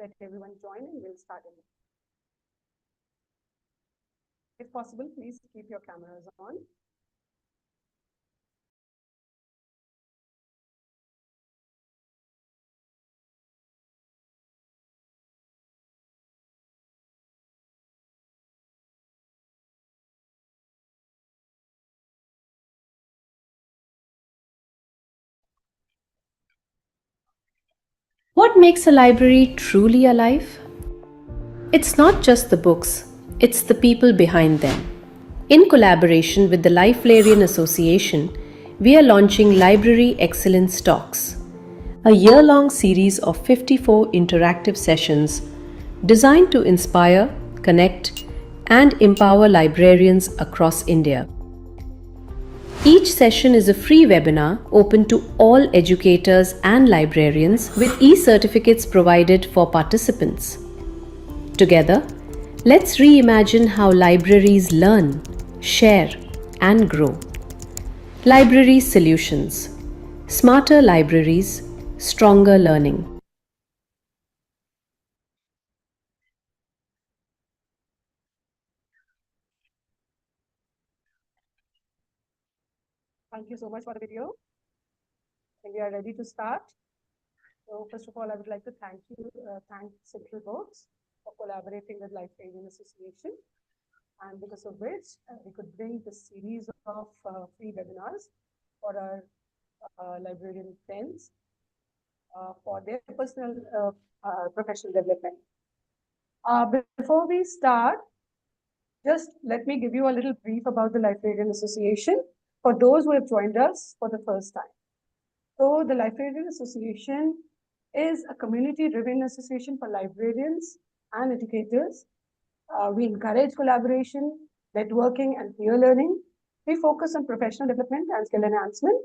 let everyone join and we'll start in. If possible, please keep your cameras on. What makes a library truly alive? It's not just the books, it's the people behind them. In collaboration with the Lifelarian Association, we are launching Library Excellence Talks, a year long series of 54 interactive sessions designed to inspire, connect, and empower librarians across India. Each session is a free webinar open to all educators and librarians with e-certificates provided for participants. Together, let's reimagine how libraries learn, share, and grow. Library Solutions: Smarter libraries, stronger learning. Thank you so much for the video. And we are ready to start. So first of all, I would like to thank Central Books for collaborating with Lifelarian Association, and because of which we could bring this series of free webinars for our librarian friends for their personal professional development. Before we start, just let me give you a little brief about the Lifelarian Association for those who have joined us for the first time. So the Lifelarian Association is a community-driven association for librarians and educators. We encourage collaboration, networking, and peer learning. We focus on professional development and skill enhancement.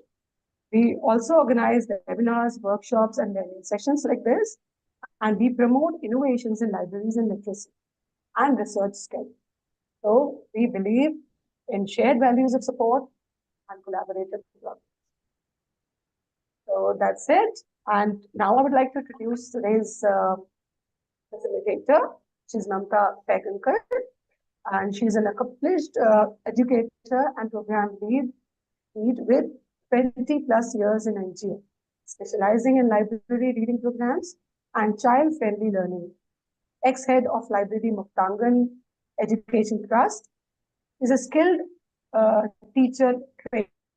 We also organize webinars, workshops, and learning sessions like this. And we promote innovations in libraries and literacy and research skills. So we believe in shared values of support and collaborative progress. So that's it. And now I would like to introduce today's facilitator. She's Mamta Pegankar, and she's an accomplished educator and program lead with 20 plus years in NGO, specializing in library reading programs and child-friendly learning. Ex-head of Library Muktangan Education Trust, is a skilled teacher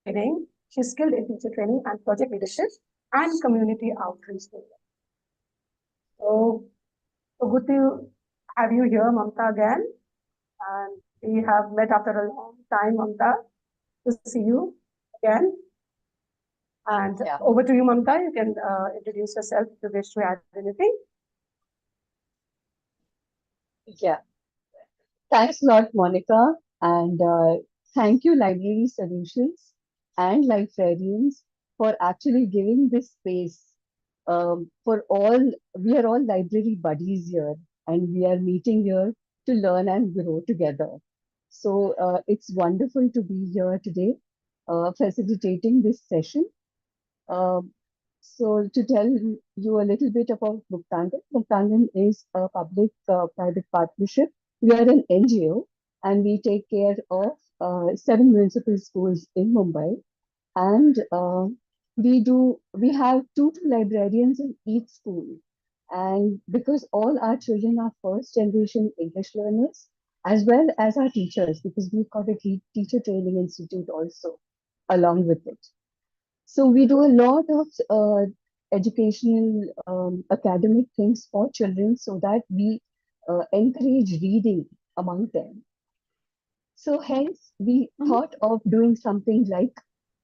training. She's skilled in teacher training and project leadership and community outreach. So good to have you here, Mamta, again. And we have met after a long time, Mamta. To see you again. And over to you, Mamta. You can introduce yourself if you wish to add anything. Yeah. Thanks a lot, Monica. And thank you, Library Solutions and librarians, for actually giving this space for all. We are all library buddies here, and we are meeting here to learn and grow together. So it's wonderful to be here today, facilitating this session. So to tell you a little bit about Muktangan, Muktangan is a public-private partnership. We are an NGO and we take care of 7 municipal schools in Mumbai. And we have two librarians in each school. And because all our children are first generation English learners, as well as our teachers, because we've got a teacher training institute also along with it. So we do a lot of educational academic things for children so that we encourage reading among them. So hence we thought of doing something like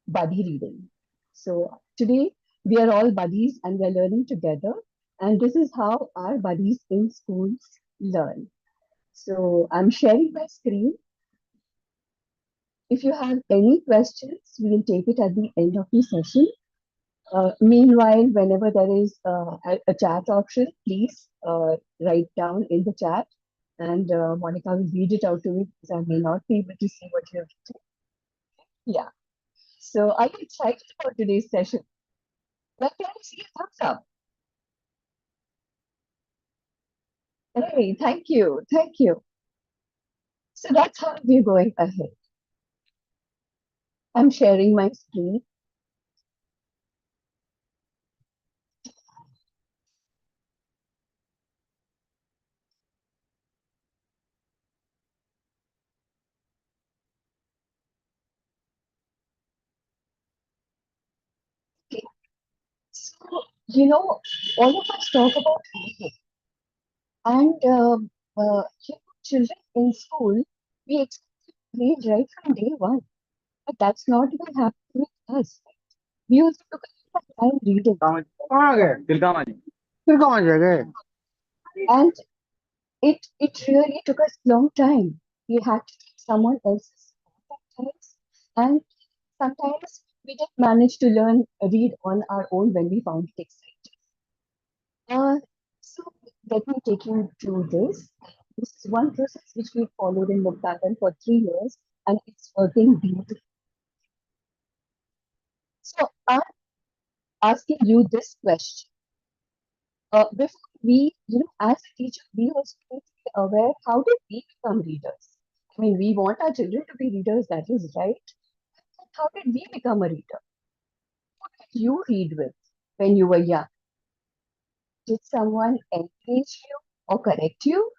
buddy reading. So today we are all buddies and we are learning together, and this is how our buddies in schools learn. So I'm sharing my screen. If you have any questions, we will take it at the end of the session. Meanwhile, whenever there is a chat option, please write down in the chat, and Monica will read it out to me because I may not be able to see what you have written. Yeah. So are you excited for today's session? Let me see a thumbs up. Hey, thank you. Thank you. So that's how we're going ahead. I'm sharing my screen. Okay. So, all of us talk about reading. And children in school, we expect them to read right from day one. But that's not what happened with us. We also took a lot of time reading. And it really took us long time. We had to take someone else's sometimes. And sometimes we did manage to learn read on our own when we found it exciting. So let me take you through this. This is one process which we followed in Muktagan for 3 years, and it's working beautifully. So I'm asking you this question. Before we, as a teacher, we also need to be aware, how did we become readers? I mean, we want our children to be readers, that is right. But how did we become a reader? Who did you read with when you were young? Did someone encourage you or correct you?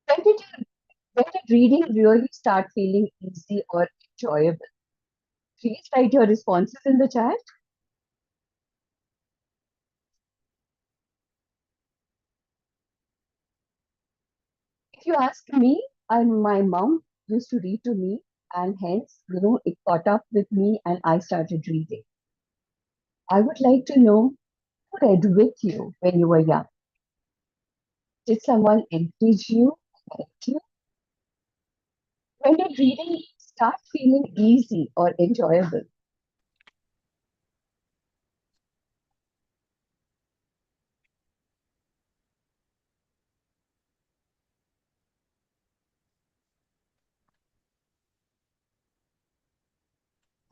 When did you when did reading really start feeling easy or enjoyable? Please write your responses in the chat. If you ask me, my mom used to read to me, and hence, it caught up with me, and I started reading. I would like to know who read with you when you were young. Did someone encourage you, correct you? When did reading start feeling easy or enjoyable?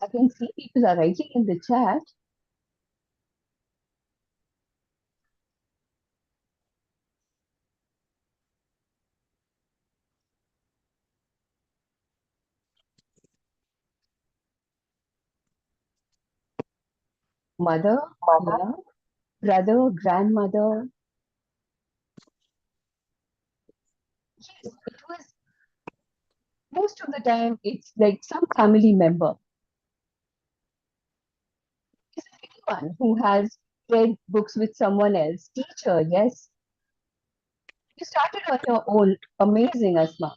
I can see people are writing in the chat. Mother, yeah, brother, grandmother. Yes, it was most of the time it's like some family member. Is there anyone who has read books with someone else? Teacher, yes. You started on your own. Amazing, Asma.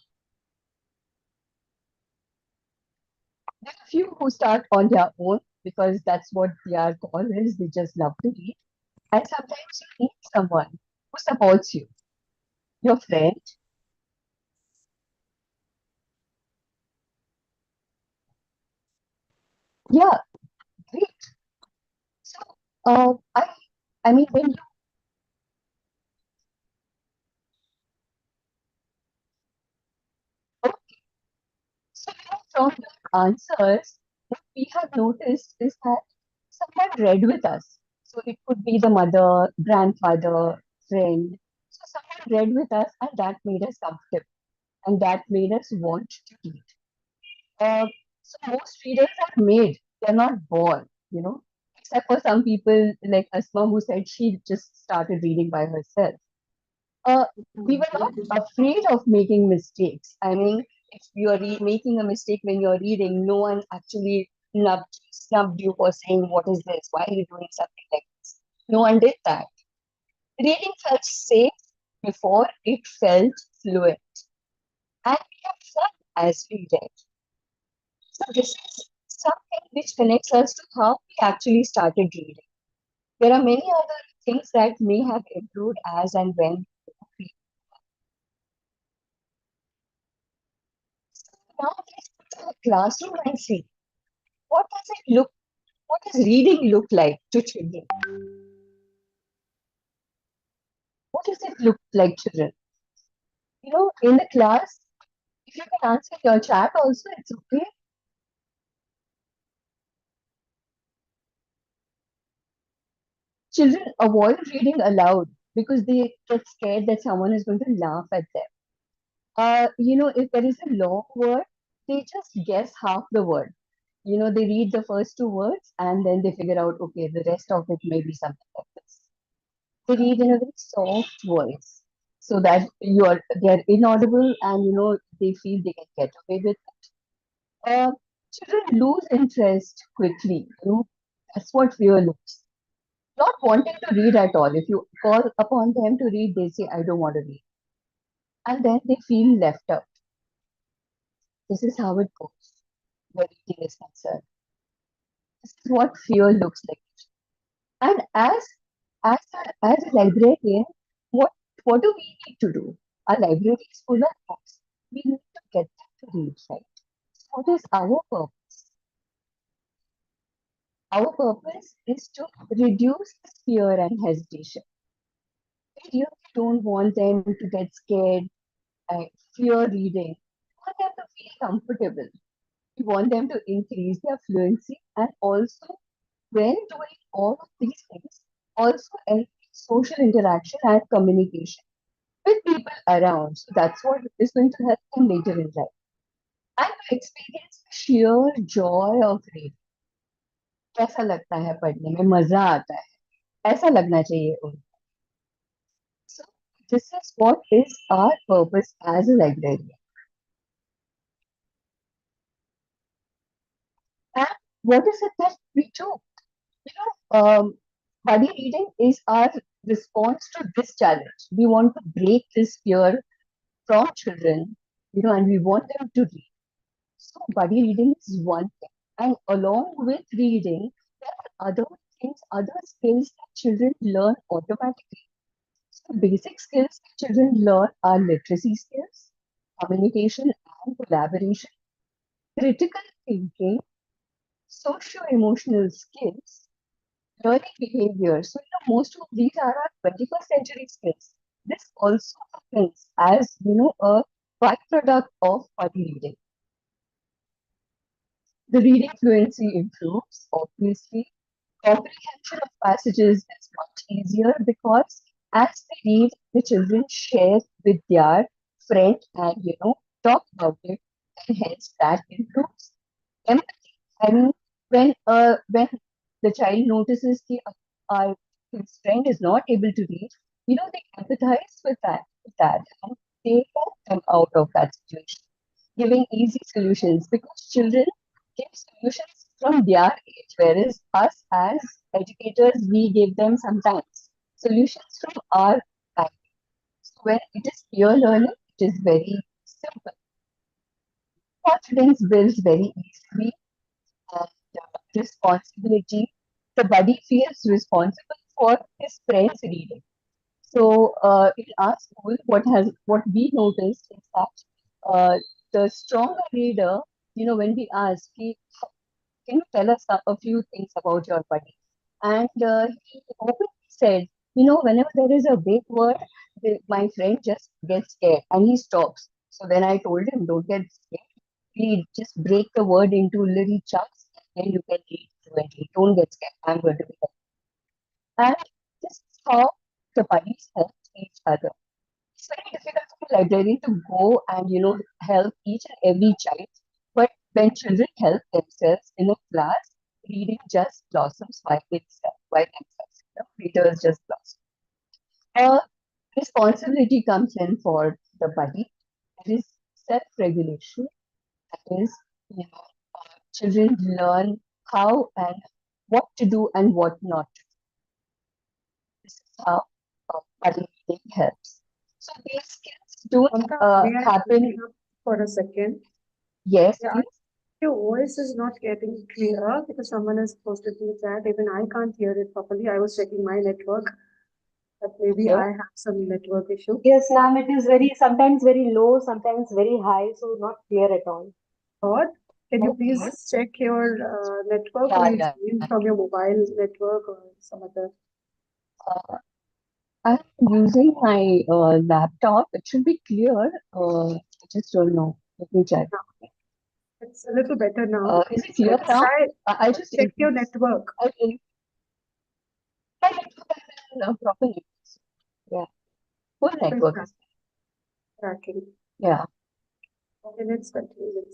There are a few who start on their own because that's what their call is. They just love to read. And sometimes you need someone who supports you. Your friend. Yeah, great. So, I mean, when you so from your answers, what we have noticed is that someone read with us. So it could be the mother, grandfather, friend. So someone read with us, and that made us comfortable, and that made us want to read. Uh, so most readers are made; they're not born, except for some people like Asma who said she just started reading by herself. We were not afraid of making mistakes. I mean, if you're making a mistake when you're reading, no one actually snubbed you for saying, "What is this? Why are you doing something like this?" No one did that. Reading felt safe before it felt fluent. And we had fun as we read. So, this is something which connects us to how we actually started reading. There are many other things that may have improved as and when we. Now, let's go to the classroom and see what does it look, what does reading look like to children? What does it look like, children? In the class, if you can answer your chat also, it's okay. Children avoid reading aloud because they get scared that someone is going to laugh at them. If there is a long word, they just guess half the word. They read the first two words and then they figure out, okay, the rest of it may be something like this. They read in a very soft voice so that they're inaudible and they feel they can get away with it. Uh, Children lose interest quickly. That's what fear looks. Not wanting to read at all. If you call upon them to read, they say, I don't want to read. And then they feel left out. This is how it goes where reading is concerned. This is what fear looks like. And as a librarian, what what do we need to do? Our library is full of books. We need to get them to read, right? So what is our purpose? Our purpose is to reduce this fear and hesitation. We really don't want them to get scared and fear reading. We want them to feel comfortable. We want them to increase their fluency and also when doing all of these things, also encourage social interaction and communication with people around. So that's what is going to help them later in life. And to experience the sheer joy of reading. कैसा लगता है पढ़ने में मजा आता है ऐसा लगना चाहिए उनको. So this is what is our purpose as a librarian. And what is it that we do? Buddy reading is our response to this challenge. We want to break this fear from children, and we want them to read. So buddy reading is one thing. And along with reading, there are other things, other skills that children learn automatically. So basic skills that children learn are literacy skills, communication and collaboration, critical thinking, socio-emotional skills, learning behavior. So, most of these are our 21st century skills. This also happens as, a byproduct of buddy reading. The reading fluency improves, obviously. Comprehension of passages is much easier because as they read, the children share with their friend and, talk about it, and hence that improves empathy. I mean, when the child notices his friend is not able to read, they empathize with that, and they help them out of that situation, giving easy solutions because children give solutions from their age, whereas us as educators, we give them sometimes solutions from our time. So when it is peer learning, it is very simple. Confidence builds very easily and responsibility. The buddy feels responsible for his friend's reading. So in our school, what we noticed is that the stronger reader, when we ask, can you tell us a few things about your buddy? And he openly said, whenever there is a big word, my friend just gets scared and he stops. So then I told him, don't get scared. We just break the word into little chunks and then you can read fluently. Don't get scared. I'm going to be there. And this is how the buddies help each other. It's very difficult for a librarian to go and help each and every child. But when children help themselves in a class, reading just blossoms by themselves. Readers just blossom. Responsibility comes in for the buddy. There is self-regulation. That is, children learn how and what to do and what not to do. This is how buddy reading helps. So these skills do happen. For a second. Yes, Yeah, please. your voice is not getting clear because someone has posted in the chat. Even I can't hear it properly. I was checking my network, but maybe Okay. I have some network issue. Yes, ma'am, it is sometimes very low, sometimes very high, so not clear at all. Todd, can you Okay. please check your network or you join from your mobile network or some other? I'm using my laptop. It should be clear. I just don't know. Let me check. It's a little better now. Is it clear now? Try I just check your network. Okay. My network is proper network. network is. Tracking. Yeah. Okay, let's continue.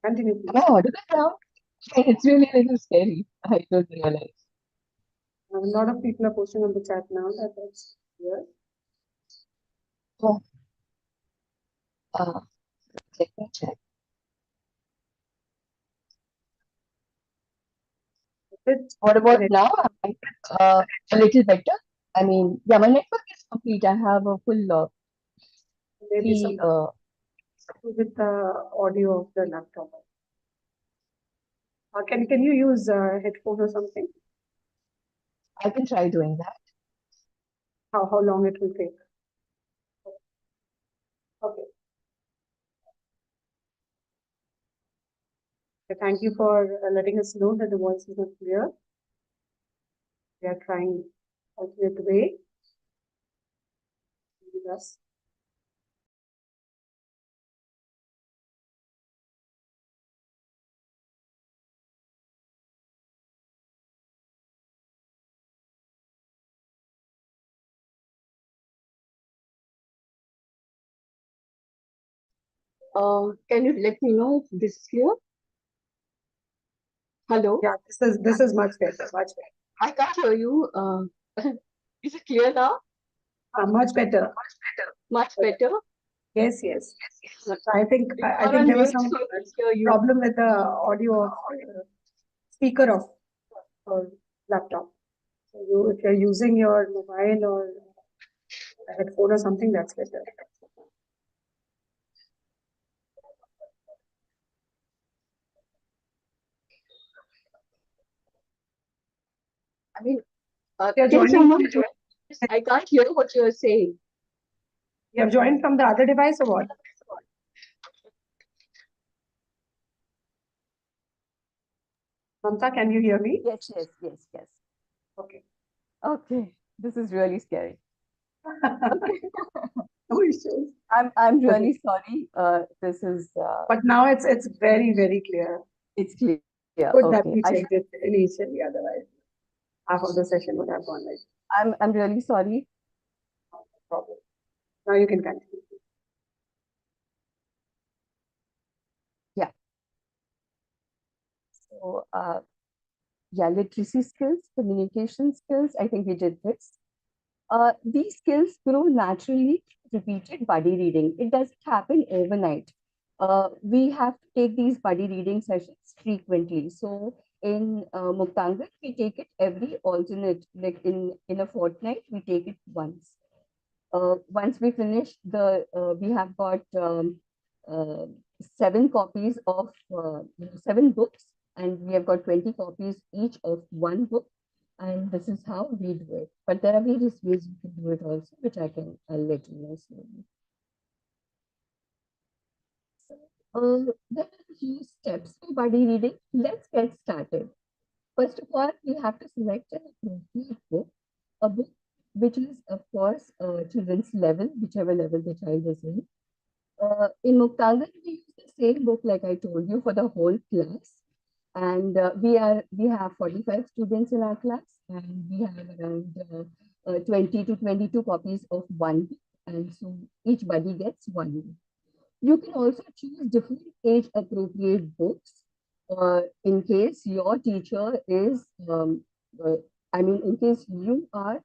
Continue, Am I please. audible now? It's really a little scary. I don't realize. A lot of people are posting on the chat now that that's here. Oh. Let me check. What about now? A little better. I mean, yeah, my network is complete. I have a full Maybe free. with the audio of the laptop. Can you use headphone or something? I can try doing that. How long it will take? Okay. Thank you for letting us know that the voice is not clear. We are trying alternate way. Yes. Can you let me know if this is clear? Hello? Yeah, this is much better, much better. I can't hear you. Is it clear now? Much better. Much better. Yes, yes. I think You are there on was mute, some so I can't hear you. problem with the audio of speaker of laptop. So if you're using your mobile or a headphone or something, that's better. I mean, You're can joining someone from- join? I can't hear what you're saying. You have joined from the other device or what? Mamta, can you hear me? Yes. Okay. Okay. This is really scary. No issues. I'm really sorry. This is But now it's very, very clear. it's clear. Good that Okay. we checked it initially, otherwise half of the session would have gone like I'm really sorry. problem. Now you can continue. So yeah, literacy skills, communication skills, I think we did this. These skills grow naturally through repeated buddy reading. It doesn't happen overnight. We have to take these buddy reading sessions frequently. So in Muktangan, we take it every alternate, like in a fortnight, we take it once. Once we finish we have got 7 copies of 7 books, and we have got 20 copies each of one book. And this is how we do it. But there are various ways you can do it also, which I'll let you know slowly. There are a few steps for buddy reading. Let's get started. First of all, we have to select an appropriate book, a book which is, of course, children's level, whichever level the child is in. In Muktangan, we use the same book like I told you for the whole class. And we have 45 students in our class, and we have around 20 to 22 copies of one book. And so each buddy gets one book. You can also choose different age appropriate books in case your teacher is, in case you are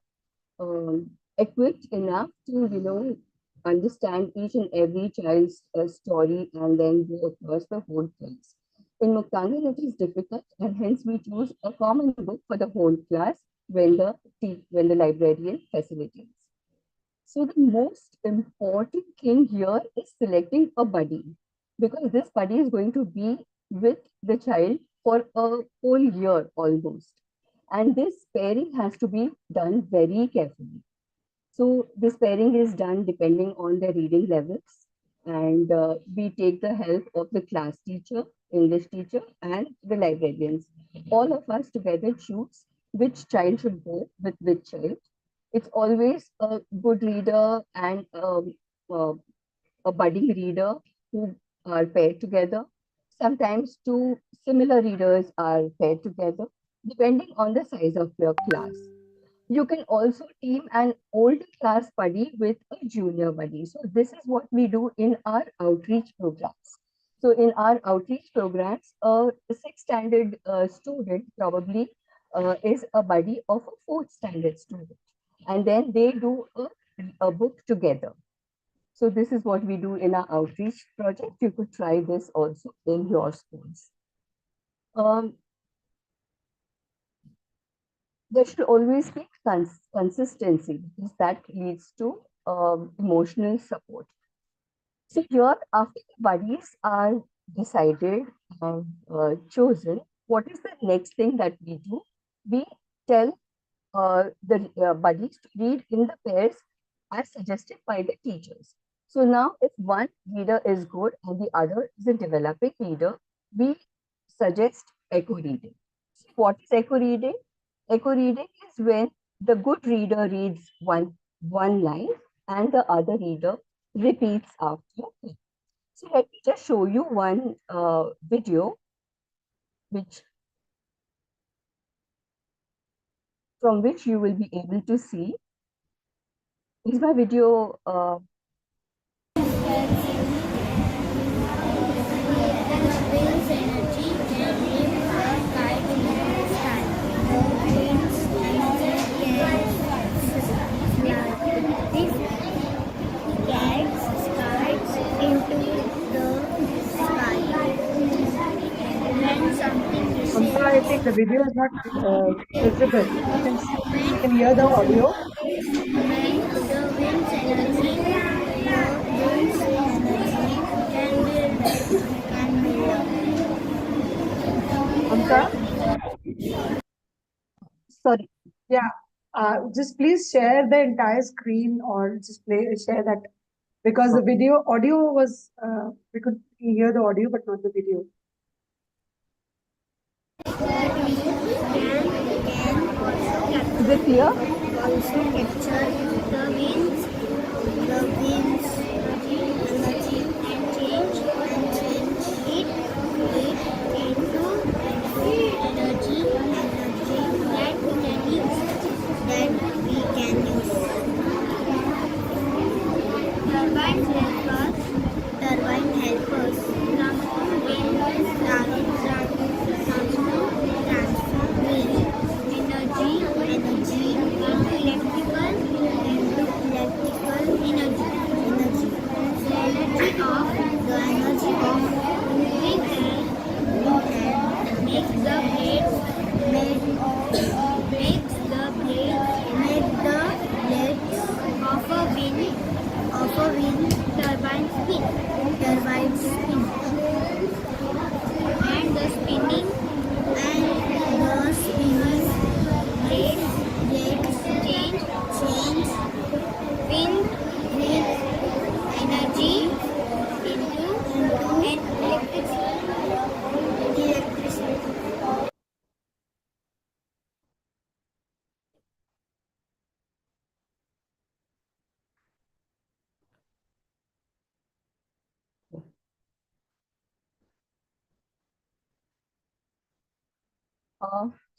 equipped enough to, understand each and every child's story and then go across the whole class. In Muktangan, it is difficult, and hence we choose a common book for the whole class when the librarian facilitates. So the most important thing here is selecting a buddy, because this buddy is going to be with the child for a whole year almost. And this pairing has to be done very carefully. So this pairing is done depending on their reading levels. And we take the help of the class teacher, English teacher, and the librarians. All of us together choose which child should go with which child. It's always a good reader and a budding reader who are paired together. Sometimes 2 similar readers are paired together, depending on the size of your class. You can also team an old class buddy with a junior buddy. So this is what we do in our outreach programs. So in our outreach programs, a sixth standard student probably is a buddy of a fourth standard student. And then they do a book together. So this is what we do in our outreach project. You could try this also in your schools. There should always be consistency because that leads to emotional support. So here, after the buddies are decided, chosen, what is the next thing that we do? We tell the buddies to read in the pairs as suggested by the teachers. So now if one reader is good and the other is a developing reader, we suggest echo reading. So what is echo reading? Echo reading is when the good reader reads one line and the other reader repeats after him. So let me just show you one video from which you will be able to see. Is my video Mamta, I think the video is not visible. You can hear the audio. Mamta, sorry. yeah, just please share the entire screen or just share that because the audio was, we could hear the audio but not the video. Is it clear? Also capture the winds, energy and change it into energy that we can use. Turbine help us transform wind energy into electrical energy. The energy of moving and makes the blades of a wind turbine spin. And the spinning blades change wind energy into electricity.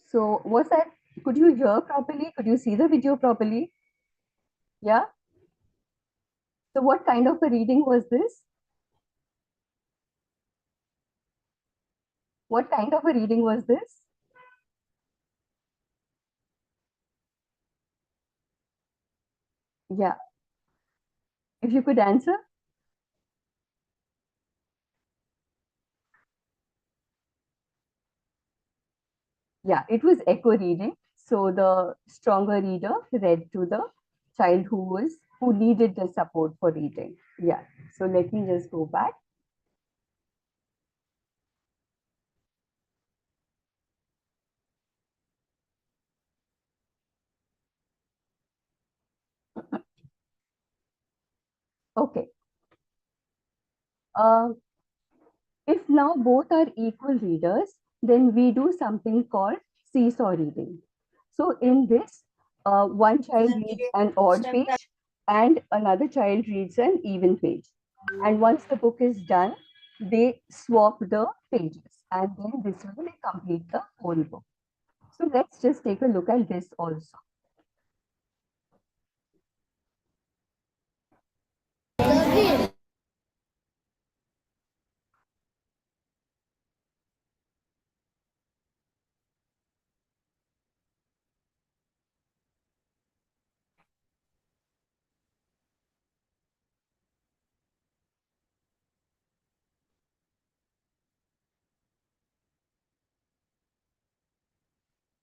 So was that, could you hear properly? Could you see the video properly? Yeah. So what kind of a reading was this? What kind of a reading was this? Yeah. If you could answer. Yeah, it was echo reading. So the stronger reader read to the child who needed the support for reading. Yeah. So let me just go back. Okay. If now both are equal readers, then we do something called seesaw reading. So in this, one child reads an odd page and another child reads an even page. And once the book is done, they swap the pages and then this will complete the whole book. So let's just take a look at this also.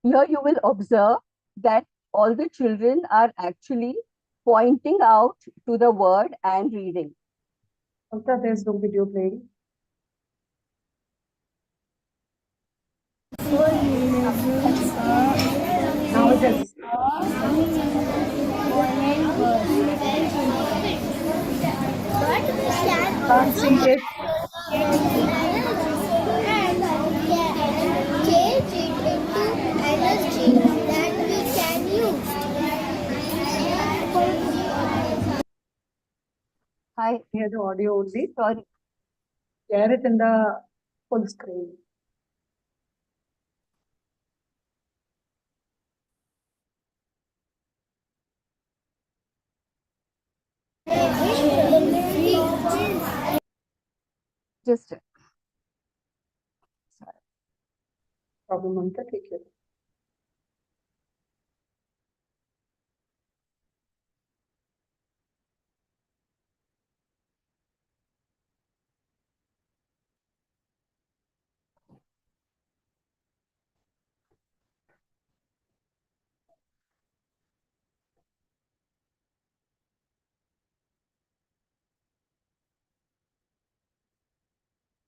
here you will observe that all the children are actually pointing out to the word and reading. Mamta, there's no video playing. Now it is. Can't see it. Change it into energy that we can use. Hi, Hear the audio only. sorry. Share it in the full screen. Just Problem, Mamta, take it.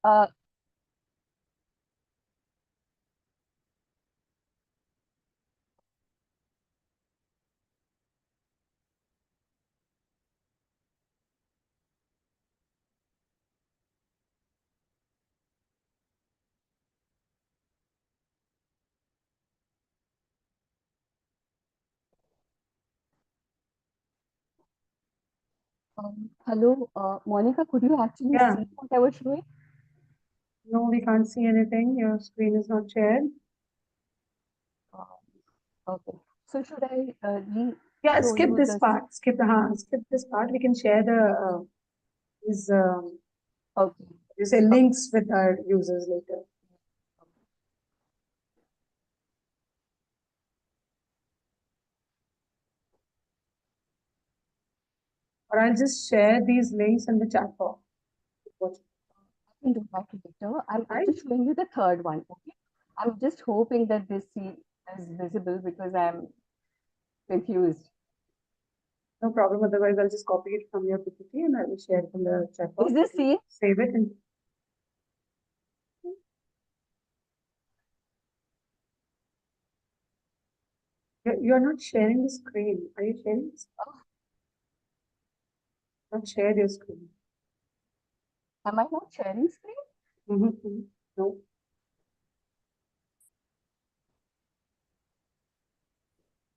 uh, hello, Monica, could you actually Yeah. see what I was showing? No, we can't see anything. Your screen is not shared. Okay. So should I Yeah, show skip you this this? part. Skip this part. We can share these Okay. links with our users later. Or I'll just share these links in the chat box. I can do that later. I'm Right. just showing you the third one. Okay. I'm just hoping that this scene is visible because I'm confused. No problem. Otherwise, I'll just copy it from your PPT and I will share it in the chat box. Is this seen? Save it and you're not sharing the screen. Are you sharing? Not share your screen. Am I not sharing screen? Mm-hmm. No.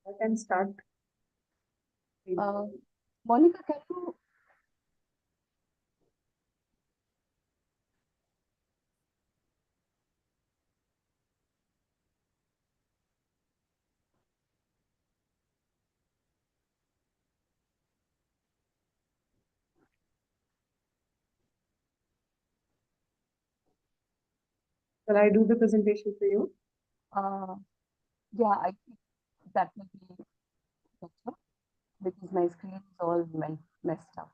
I can start. Monica, can you? Shall I do the presentation for you? Yeah, I think that will be better because my screen is all messed up.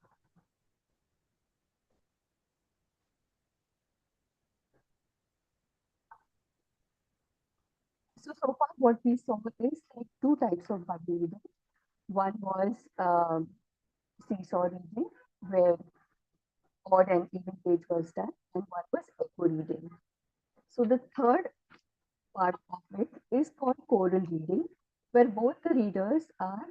So far what we saw is like two types of buddy reading. One was seesaw reading, where odd and even page was done, and one was echo reading. So the third part of it is called choral reading, where both the readers are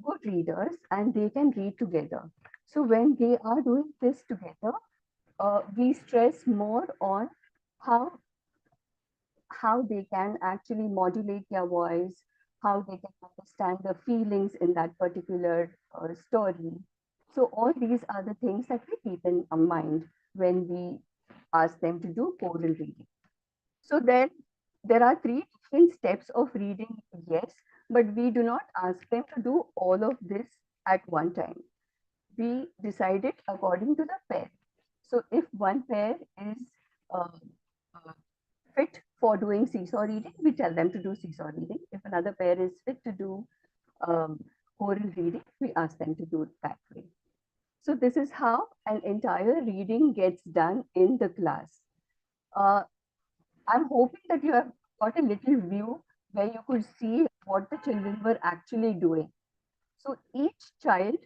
good readers and they can read together. So when they are doing this together, we stress more on how they can actually modulate their voice, how they can understand the feelings in that particular story. So all these are the things that we keep in mind when we ask them to do choral reading. So then there are three different steps of reading, yes, but we do not ask them to do all of this at one time. We decide it according to the pair. So if one pair is uh, uh, fit for doing seesaw reading, we tell them to do seesaw reading. If another pair is fit to do choral reading, we ask them to do it that way. So this is how an entire reading gets done in the class. I'm hoping that you have got a little view where you could see what the children were actually doing. So each child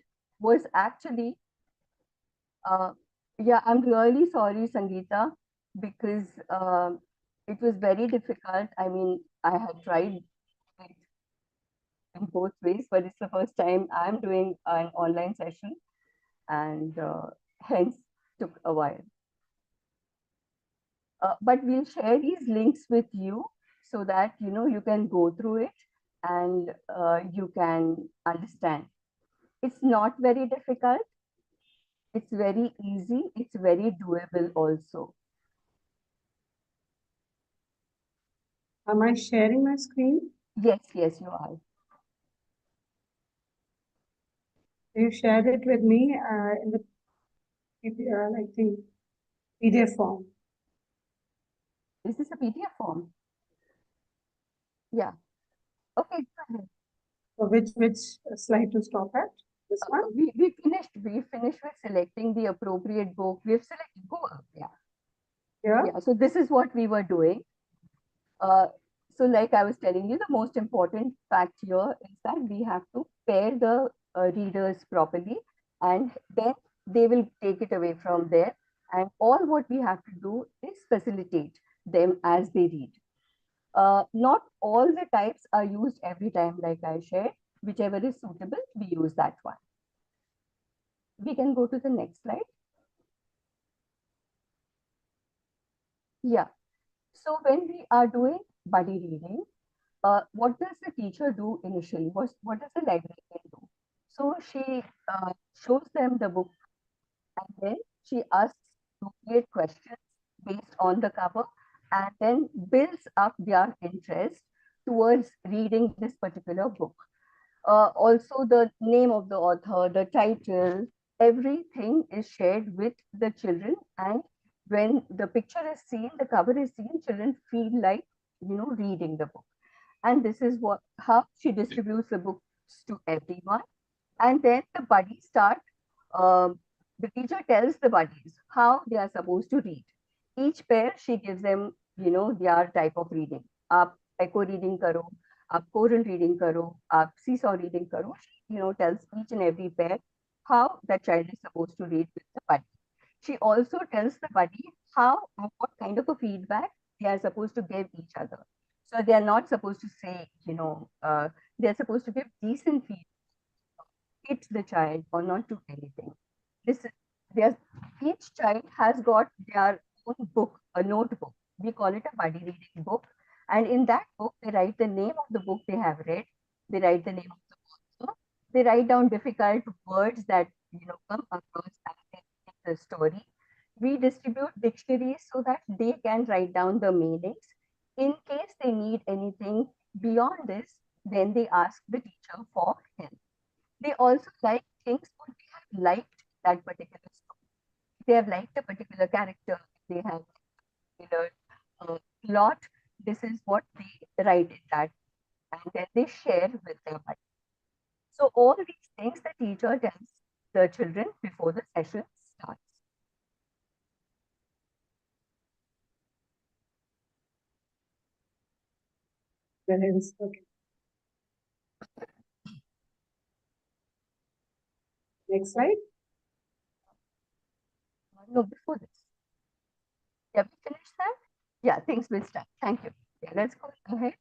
was actually, yeah, I'm really sorry, Sangeeta, because it was very difficult. I mean, I had tried it in both ways, but it's the first time I'm doing an online session, and hence took a while. But we'll share these links with you so that you can go through it and you can understand. It's not very difficult. It's very easy. It's very doable also. Am I sharing my screen? Yes, yes, you are. You shared it with me in the I think PDF form. Is this a PDF form? Yeah. Okay, go ahead. So which slide to stop at? This one? We finished. We finished with selecting the appropriate book. We've selected. Go up. Yeah. Yeah. Yeah. So this is what we were doing. So like I was telling you, the most important fact here is that we have to pair the readers properly, and then they will take it away from there. And all what we have to do is facilitate them as they read. Not all the types are used every time, like I shared. Whichever is suitable, we use that one. We can go to the next slide. Yeah. So when we are doing buddy reading, what does the teacher do initially? What does the librarian do? So she shows them the book, and then she asks appropriate questions based on the cover, and then builds up their interest towards reading this particular book. Also, the name of the author, the title, everything is shared with the children. And when the picture is seen, the cover is seen, children feel like reading the book. And this is how she distributes the books to everyone. And then the buddies start. The teacher tells the buddies how they are supposed to read. Each pair, she gives them, their type of reading. आप echo reading करो, आप choral reading करो, आप seesaw reading करो. She, tells each and every pair how that child is supposed to read with the buddy. She also tells the buddy how and what kind of a feedback they are supposed to give each other. So they are not supposed to say, they are supposed to give decent feedback, hit the child or not do anything. This there's each child has got their own book, a notebook. We call it a buddy reading book. And in that book, they write the name of the book they have read. They write the name of the author. They write down difficult words that come across in the story. We distribute dictionaries so that they can write down the meanings. In case they need anything beyond this, then they ask the teacher for help. They also like things what they have liked that particular story. They have liked a particular character. They have particular plot. This is what they write in that, and then they share with their buddy. So all these things the teacher tells the children before the session starts. Then it is okay. Next slide. No, before this. Yeah, we finished that? Yeah, things will start. Thank you. Yeah, let's go ahead.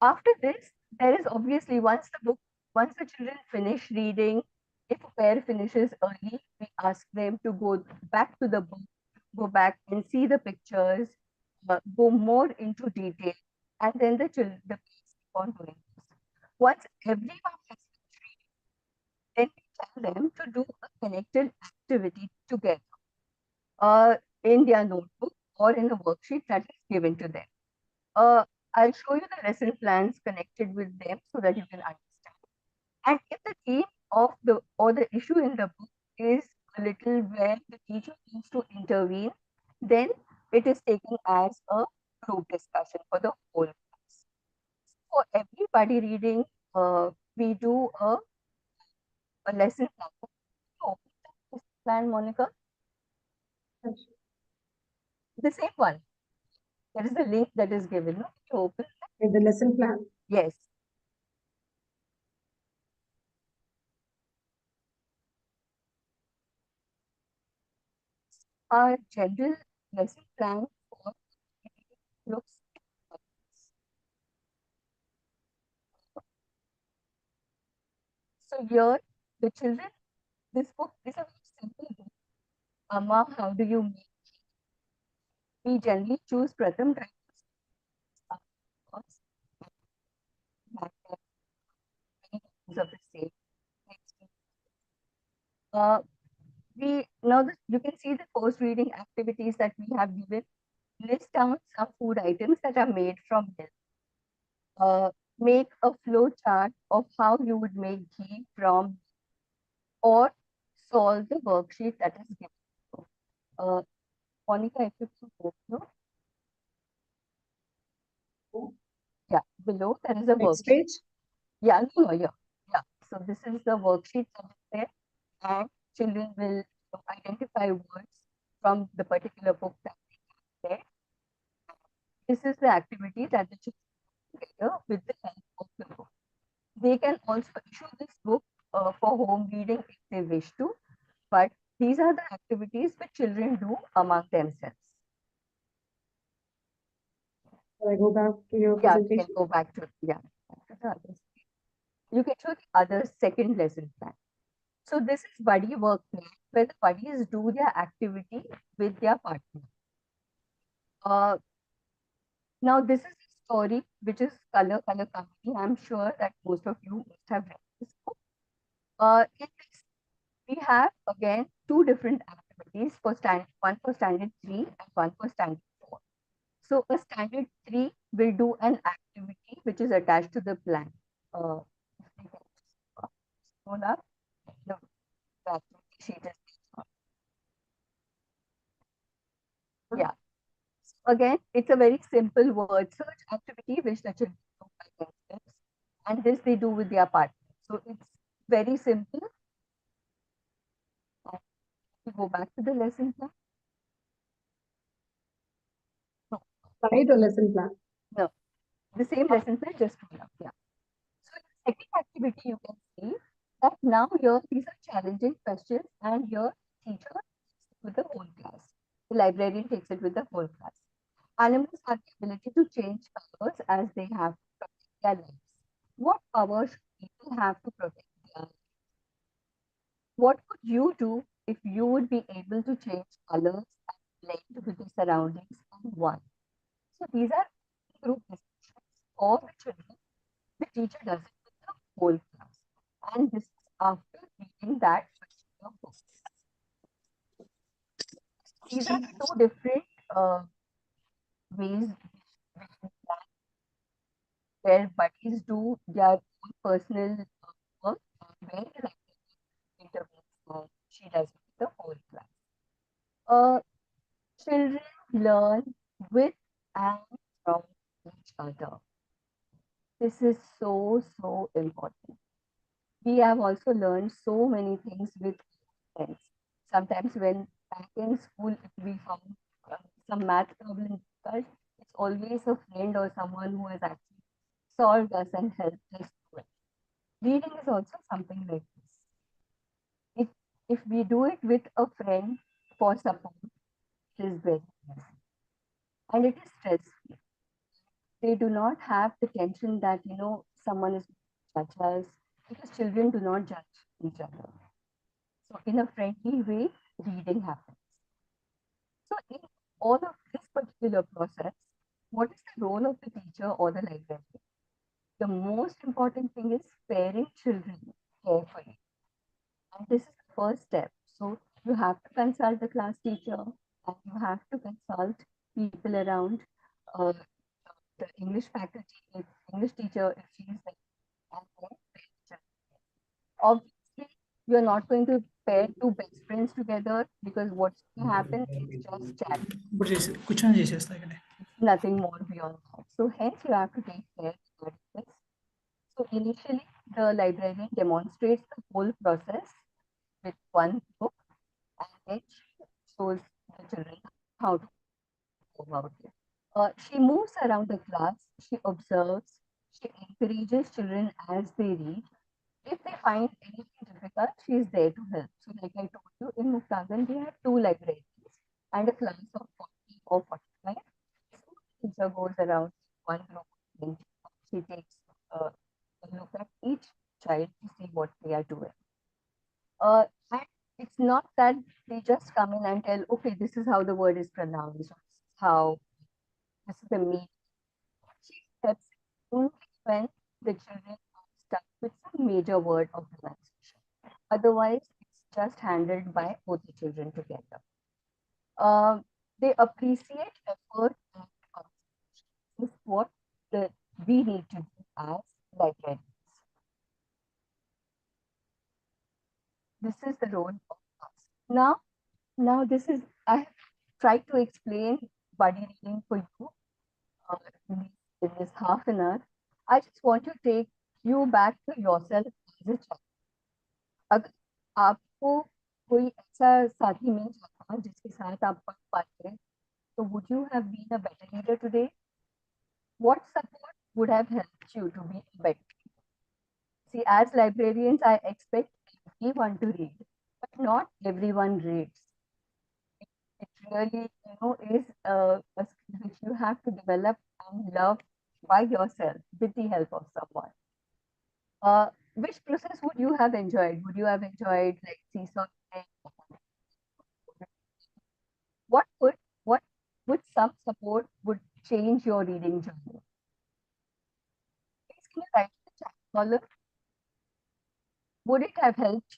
After this, there is obviously once the children finish reading, if a pair finishes early, we ask them to go back to the book, go back and see the pictures, go more into detail, and then the children the kids keep on doing this. Once everyone has finished reading, then we tell them to do a connected activity together in their notebook or in a worksheet that is given to them. I'll show you the lesson plans connected with them so that you can understand. And if the theme of the issue in the book is a little where the teacher needs to intervene, then it is taken as a group discussion for the whole class. For everybody reading, we do a lesson plan. Open the lesson plan, Monica. The same one. There is a link that is given. No? You open. In the lesson plan. Yes. Our general lesson plan for looks. So here, the children, this book is a very simple book. Amma, how do you make? We generally choose Pratham Drive of the same. We now you can see the post reading activities that we have given. List down some food items that are made from milk. Make a flow chart of how you would make ghee from, or solve the worksheet that is given. Monica, if you can go through. Yeah, below there is a Next worksheet. page. Yeah, no, yeah. So this is the worksheet that is there, and children will identify words from the particular book that they have there. This is the activity that the children do together with the help of the book. They can also issue this book for home reading if they wish to, but these are the activities which children do among themselves. Shall I go back to your Yeah, you presentation? can go back to You can show the other second lesson plan. So this is buddy work plan where the buddies do their activity with their partner. Now this is a story which is Color Company. I'm sure that most of you must have read this book. In this, we have again two different activities for one for standard 3 and one for standard 4. So a standard 3 will do an activity which is attached to the plan. Scroll up. The activity sheet is yeah. Again, it's a very simple word search activity which the children do by themselves, and this they do with their partner. So it's very simple. We go back to the lesson plan. No, Slide or lesson plan? no, the same lesson plan just put up. Yeah. So in the second activity, you can see that now here these are challenging questions, and your teacher takes it with the whole class. The librarian takes it with the whole class. Animals have the ability to change colors as they have to protect their lives. What power should people have to protect their lives? What would you do if you would be able to change colors and blend with the surroundings and why? So these are group discussions for the children. The teacher does it with the whole class. And this is after reading that particular book. These are two different ways where buddies do their own personal work, where the librarian intervenes and she does it with the whole class. Children learn with and from each other. This is so important. We have also learned so many things with friends. Sometimes when back in school, if we found some math problem difficult, it's always a friend or someone who has actually solved us and helped us through it. Reading is also something like this. If we do it with a friend for support, it is very easy. And it is stress-free. They do not have the tension that, someone is judge us, because children do not judge each other. So in a friendly way, reading happens. So in all of this particular process, what is the role of the teacher or the librarian? The most important thing is pairing children carefully. And this is the first step. So you have to consult the class teacher and you have to consult people around, the English faculty, if English teacher, if she is there. And then pair children. Obviously, you're not going to pair two best friends together because what's going to happen is just chat. కూర్చొని చేసేస్తా ఇక్కడ Nothing more beyond that. So hence you have to take care of this. So initially, the librarian demonstrates the whole process with one book and then shows the children how to go about it. She moves around the class, she observes, she encourages children as they read. If they find anything difficult, she is there to help. So, like I told you, in Muktagan, we have two librarians and a class of 40 or 45. So, teacher goes around one group and she takes a look at each child to see what they are doing. And it's not that they just come in and tell, okay, this is how the word is pronounced, this is how this is the meaning. She steps in only when the children are stuck with some major word of pronunciation. Otherwise, it's just handled by both the children together. They appreciate effort and concentration. This is what we need to do as librarians. This is the role of us. Now this is, I have tried to explain buddy reading for you in this half an hour. I just want to take you back to yourself as a child. अगर आपको कोई ऐसा साथी मिल जाता जिसके साथ आप पढ़ पाते, so would you have been a better reader today? What support would have helped you to be better? See, as librarians, I expect everyone to read, but not everyone reads. It really, is a skill which you have to develop and love by yourself with the help of someone. Which process would you have enjoyed? Would you have enjoyed like seesaw? What would some support would change your reading journey? Please can you write in the chat column? Would it have helped?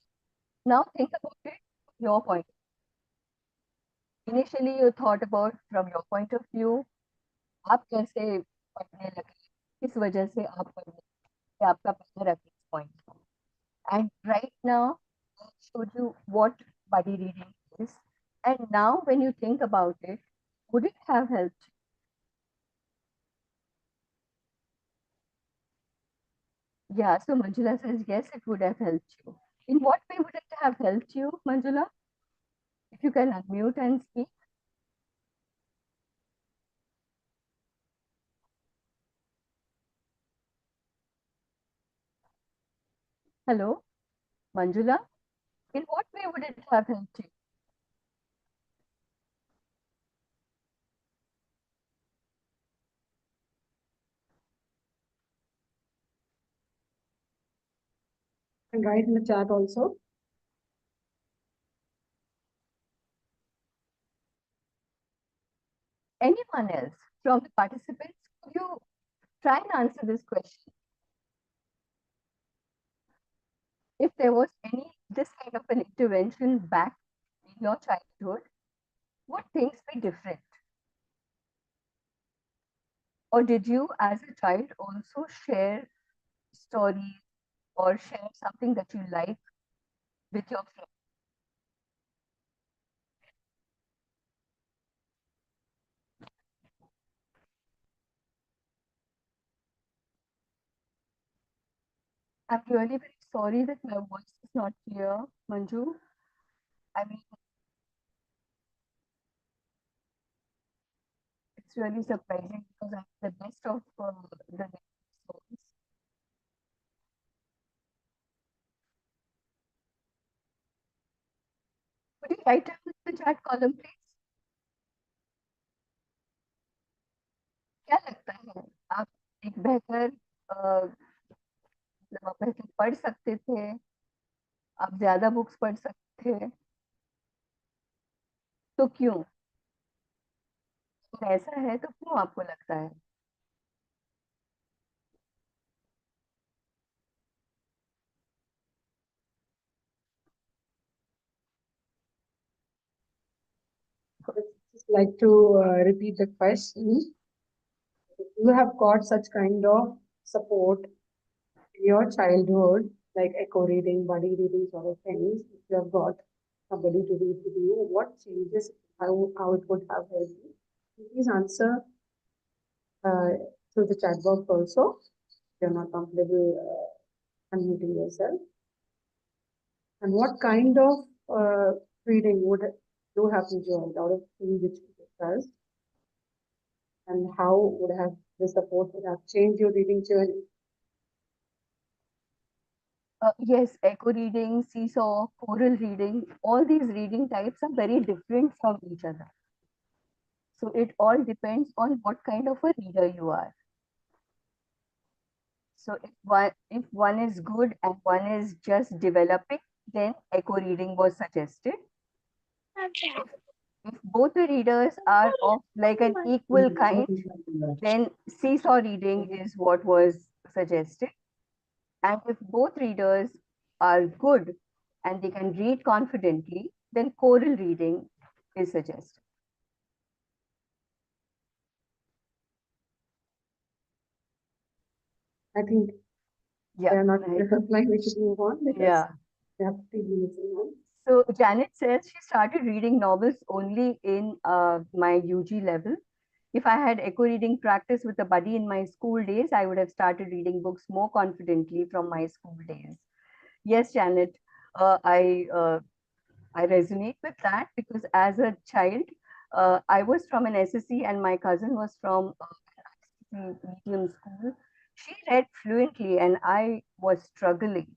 Now think about it from your point. Initially, you thought about from your point of view, आप कैसे पढ़ने लगे, किस वजह से आप पढ़ने लगे, आपका पहला reference point था. And right now, I showed you what buddy reading is. And now, when you think about it, would it have helped? Yeah, so Manjula says, yes, it would have helped you. In what way would it have helped you, Manjula? If you can unmute and speak. Hello, Manjula. In what way would it have helped you? And write in the chat also. Anyone else from the participants, could you try and answer this question? If there was this kind of an intervention back in your childhood, would things be different? Or did you, as a child, also share stories or share something that you like with your friends? I'm really very sorry that my voice is not clear, Manju. I mean, it's really surprising because I'm the best of the souls. Could you write down in the chat column, please? क्या लगता है आप एक बेहतर बेहतर पढ़ सकते थे, आप ज्यादा बुक्स पढ़ सकते थे, तो क्यों? अगर ऐसा है तो क्यों आपको लगता है? Just like to repeat the question. You have got such kind of support in your childhood, like echo reading, buddy reading sort of things. If you have got somebody to read with you, what changes, how it would have helped you? Please answer through the chat box also. If you're not comfortable unmuting yourself. And what kind of reading would you have enjoyed out of things which we discussed? And how would have the support would have changed your reading journey? Yes, echo reading, seesaw, choral reading, all these reading types are very different from each other. So it all depends on what kind of a reader you are. So if one is good and one is just developing, then echo reading was suggested. If both the readers are of like an equal kind, then seesaw reading is what was suggested. And if both readers are good and they can read confidently, then choral reading is suggested. I think they Yeah. are not Right. like we should move on because Yeah. we have 3 minutes in hand. So Janet says she started reading novels only in my UG level. If I had echo reading practice with a buddy in my school days, I would have started reading books more confidently from my school days. Yes, Janet, I resonate with that because as a child, I was from an SSC and my cousin was from an ICC medium school. She read fluently and I was struggling.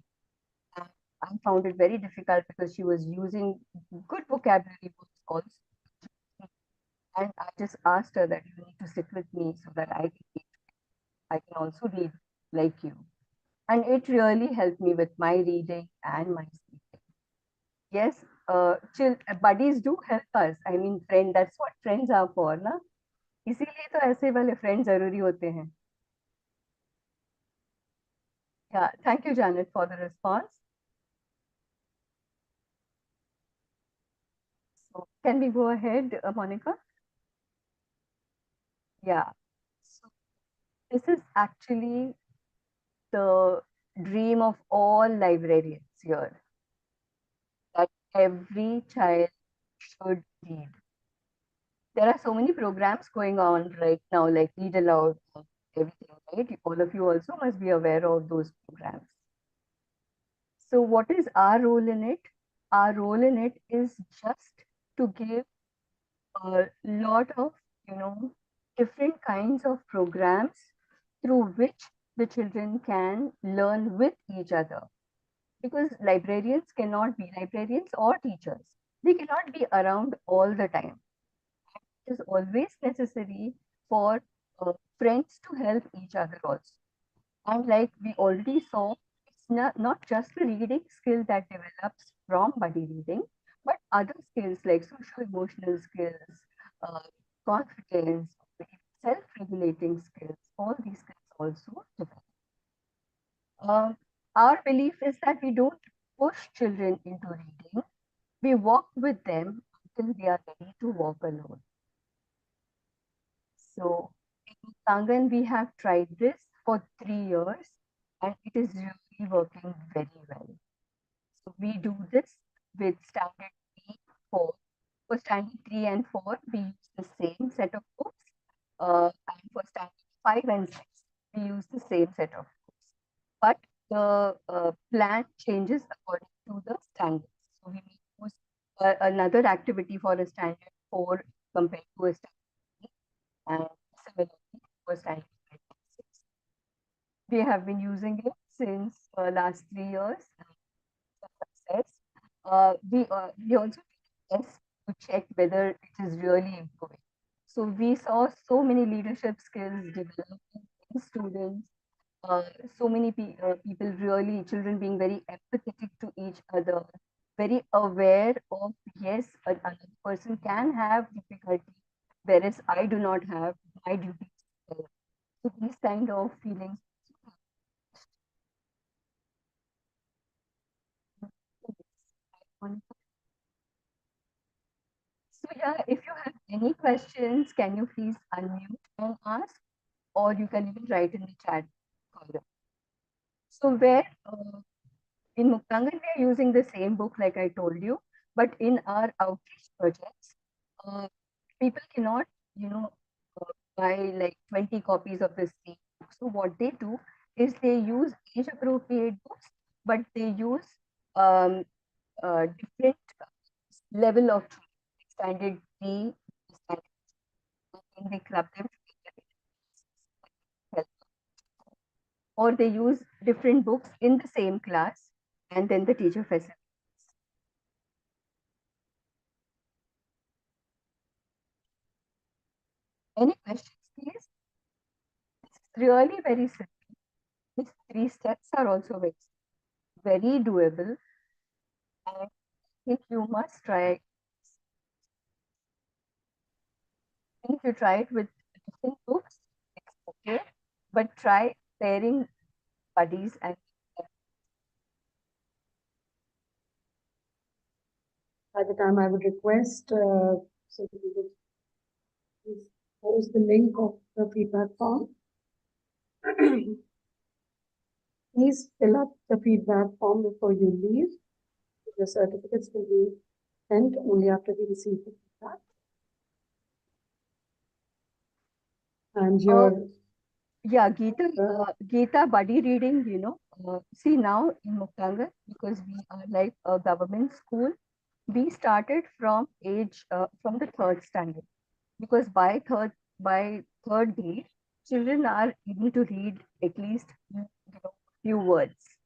And I found it very difficult because she was using good vocabulary words also. And I just asked her that you need to sit with me so that I can also read like you. And it really helped me with my reading and my speaking. Yes, buddies do help us. I mean, that's what friends are for, ना? इसीलिए तो ऐसे वाले friends जरूरी होते हैं. Yeah, thank you, Janet, for the response. So, can we go ahead, Monica? Yeah. So, this is actually the dream of all librarians here, that every child should read. There are so many programs going on right now, like Read Aloud, everything, right? All of you also must be aware of those programs. So, what is our role in it? Our role in it is just to give a lot of, different kinds of programs through which the children can learn with each other. Because librarians cannot be librarians or teachers, they cannot be around all the time. It is always necessary for friends to help each other also. And like we already saw, it's not just the reading skill that develops from buddy reading, but other skills like social emotional skills, uh, confidence, self-regulating skills, all these skills also develop. Our belief is that we don't push children into reading, we walk with them until they are ready to walk alone. So in Kangan, we have tried this for 3 years and it is really working very well. So we do this with standard 3, 4. For standard 3 and 4, we use the same set of books. And for standard 5 and 6, we use the same set of books. But the plan changes according to the standards. So we may use another activity for a standard 4 compared to a standard 3, and similarly for standard 5 and 6. We have been using it since last 3 years. Success. We also test to check whether it is really improving. So we saw so many leadership skills developing in students. So many people really, children being very empathetic to each other, very aware of, yes, another person can have difficulty, whereas I do not have my duties. So these kind of feelings. So yeah, if you have any questions, can you please unmute and ask, or you can even write in the chat column. So where in Muktangan, we are using the same book like I told you, but in our outreach projects, people cannot, buy like 20 copies of the same book. So what they do is they use age appropriate books, but they use um, different level of standard 3, standard 2, and they club them or they use different books in the same class, and then the teacher facilitates. Any questions, please? It's really very simple. These 3 steps are also very doable. I think you must try. And if you try it with different books, it's okay. But try pairing buddies and By the time I would request, so we would please post the link of the feedback form. Please fill up the feedback form before you leave. The certificates will be sent only after we receive the feedback. And your yeah, Geeta buddy reading, see now in Muktangar, because we are like a government school, we started from from the 3rd standard, because by third grade, children are able to read at least few words.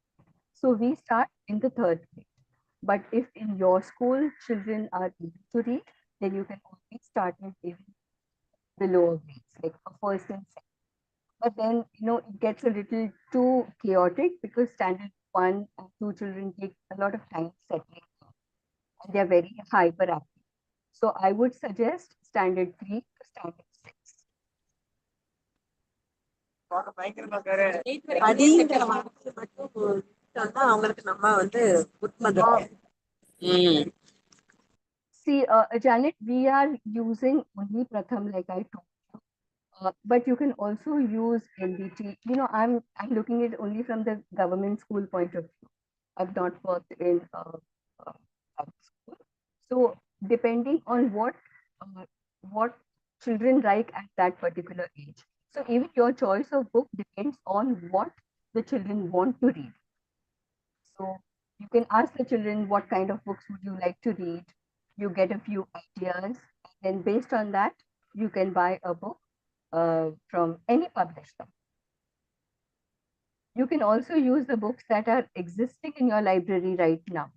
So we start in the 3rd grade. But if in your school children are able to read, then you can always start with even the lower grades, like a 1st and 2nd. But then, it gets a little too chaotic because standard 1 and 2 children take a lot of time settling down, and they're very hyperactive. So I would suggest standard 3 to standard 6. அப்படிங்கிற வார்த்தை மட்டும் சொன்னா அவங்களுக்கு நம்ம வந்து See, Janet, we are using only Pratham, like I told you. But you can also use LBT. I'm looking at it only from the government school point of view. I've not worked in private school. So depending on what children like at that particular age. So even your choice of book depends on what the children want to read. So you can ask the children, what kind of books would you like to read? You get a few ideas, and then based on that, you can buy a book from any publisher. You can also use the books that are existing in your library right now.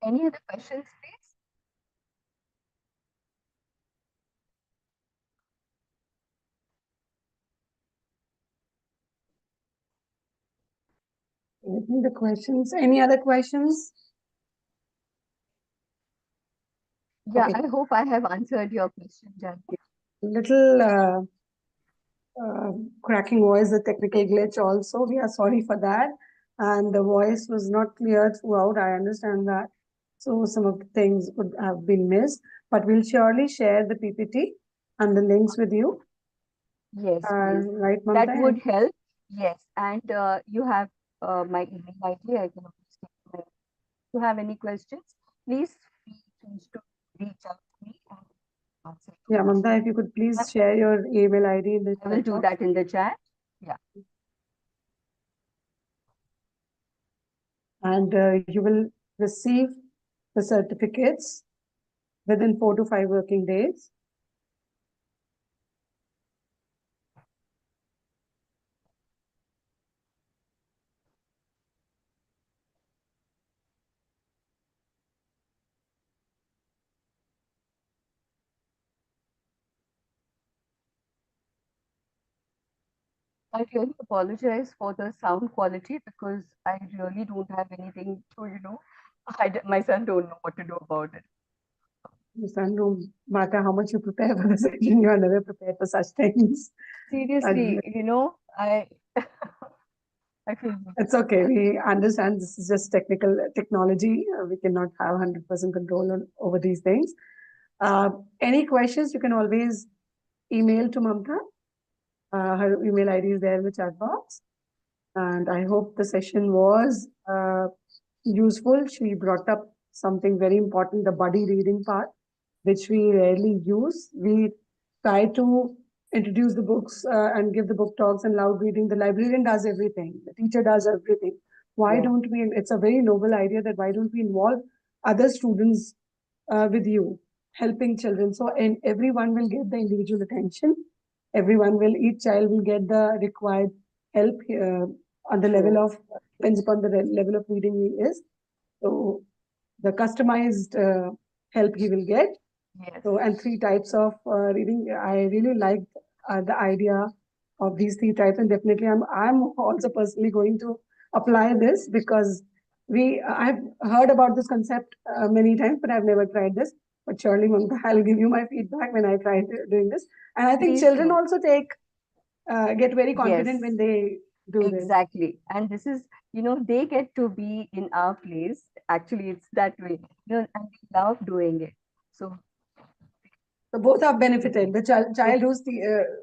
Any other questions, please? I think the questions, any other questions? Yeah, Okay. I hope I have answered your question, Janki. Little cracking voice, the technical glitch also. We are sorry for that. And the voice was not clear throughout. I understand that. So some of the things would have been missed, but we'll surely share the PPT and the links with you. Yes, please. Right, Mamta? That would help. Yes, and you have my email ID. I can always take my. If you have any questions, please feel free to reach out to me and answer. Yeah, Mamta, if you could please share your email ID in the I will chat do box. that in the chat. Yeah. And you will receive the certificates within 4 to 5 working days. I really apologize for the sound quality because I really don't have anything to, my son don't know what to do about it. Son, no matter how much you prepare for the session, you are never prepared for such things. Seriously, I I feel It's okay. We understand this is just technology. We cannot have 100% control over these things. Any questions, you can always email to Mamta. Her email ID is there in the chat box. And I hope the session was useful. She brought up something very important, the buddy reading part, which we rarely use. We try to introduce the books and give the book talks and loud reading. The librarian does everything. The teacher does everything. Why Yeah. don't we? It's a very noble idea that why don't we involve other students with you, helping children. So and everyone will get the individual attention. Each child will get the required help on the level True. of, depends upon the level of reading he is. So the customized help he will get. Yes. So, and 3 types of reading. I really liked the idea of these 3 types, and definitely I'm also personally going to apply this because I've heard about this concept many times, but I've never tried this. But surely, Mamta, I'll give you my feedback when I try doing this. And I think Please children do. also get very confident Yes. when they do this. Exactly. And this is, they get to be in our place. Actually, it's that way, and we love doing it. So So both are benefited. The child who's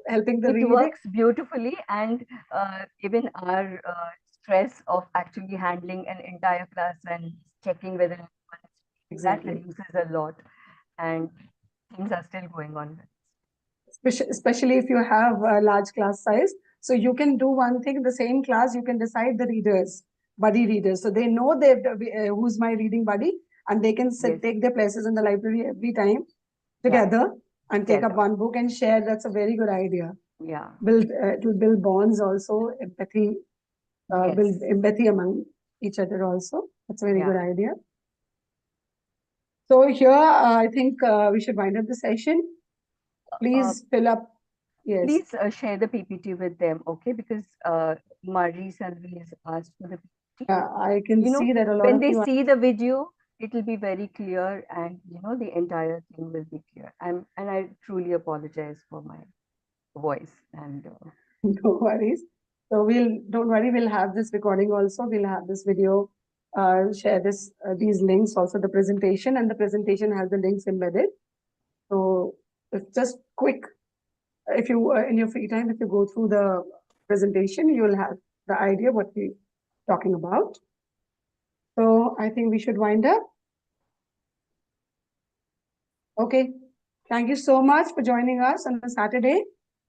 helping the it reading. works beautifully, and even our stress of actually handling an entire class and checking whether everyone is Exactly. that reduces a lot, and things are still going on. Especially if you have a large class size. So you can do one thing in the same class, you can decide the readers, buddy readers. So they know who's my reading buddy, and they can Yes. take their places in the library every time together and take up Together. one book and share. That's a very good idea. Yeah. It will build bonds also, empathy, build Yes. empathy among each other also. That's a very Yeah. good idea. So here, I think we should wind up the session. Please fill up. Yes. Please share the PPT with them, okay? Because Marie Salvi has asked for the PPT. Yeah, I can see that a lot when of they you see the video, it will be very clear, and the entire thing will be clear. And I truly apologize for my voice. And no worries. So don't worry, we'll have this recording also. We'll have this video, share these links also, the presentation, and the presentation has the links embedded. So it's just quick. If you, in your free time, if you go through the presentation, you will have the idea what we're talking about. So I think we should wind up. Okay. Thank you so much for joining us on a Saturday.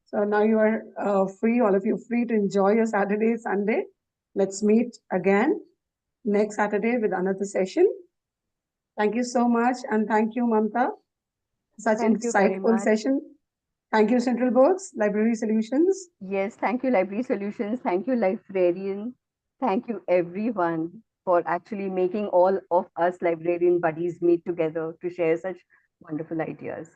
So now you are free, all of you free to enjoy your Saturday, Sunday. Let's meet again next Saturday with another session. Thank you so much. And thank you, Mamta. Such Thank you very insightful much. session. Thank you, Central Books, Library Solutions. Yes, thank you, Library Solutions. Thank you, Librarian. Thank you, everyone, for actually making all of us librarian buddies meet together to share such wonderful ideas.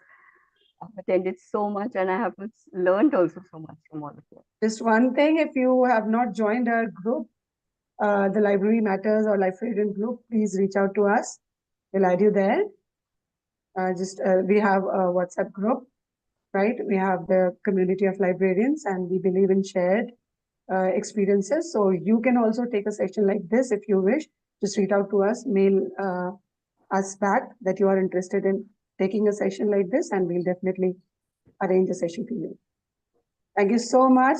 I've attended so much, and I have learned also so much from all of you. Just one thing, if you have not joined our group, the Library Matters or Librarian group, please reach out to us. We'll add you there. We have a WhatsApp group, right? We have the community of librarians, and we believe in shared experiences. So you can also take a session like this if you wish. Just reach out to us, mail us back that you are interested in taking a session like this, and we'll definitely arrange a session for you. Thank you so much.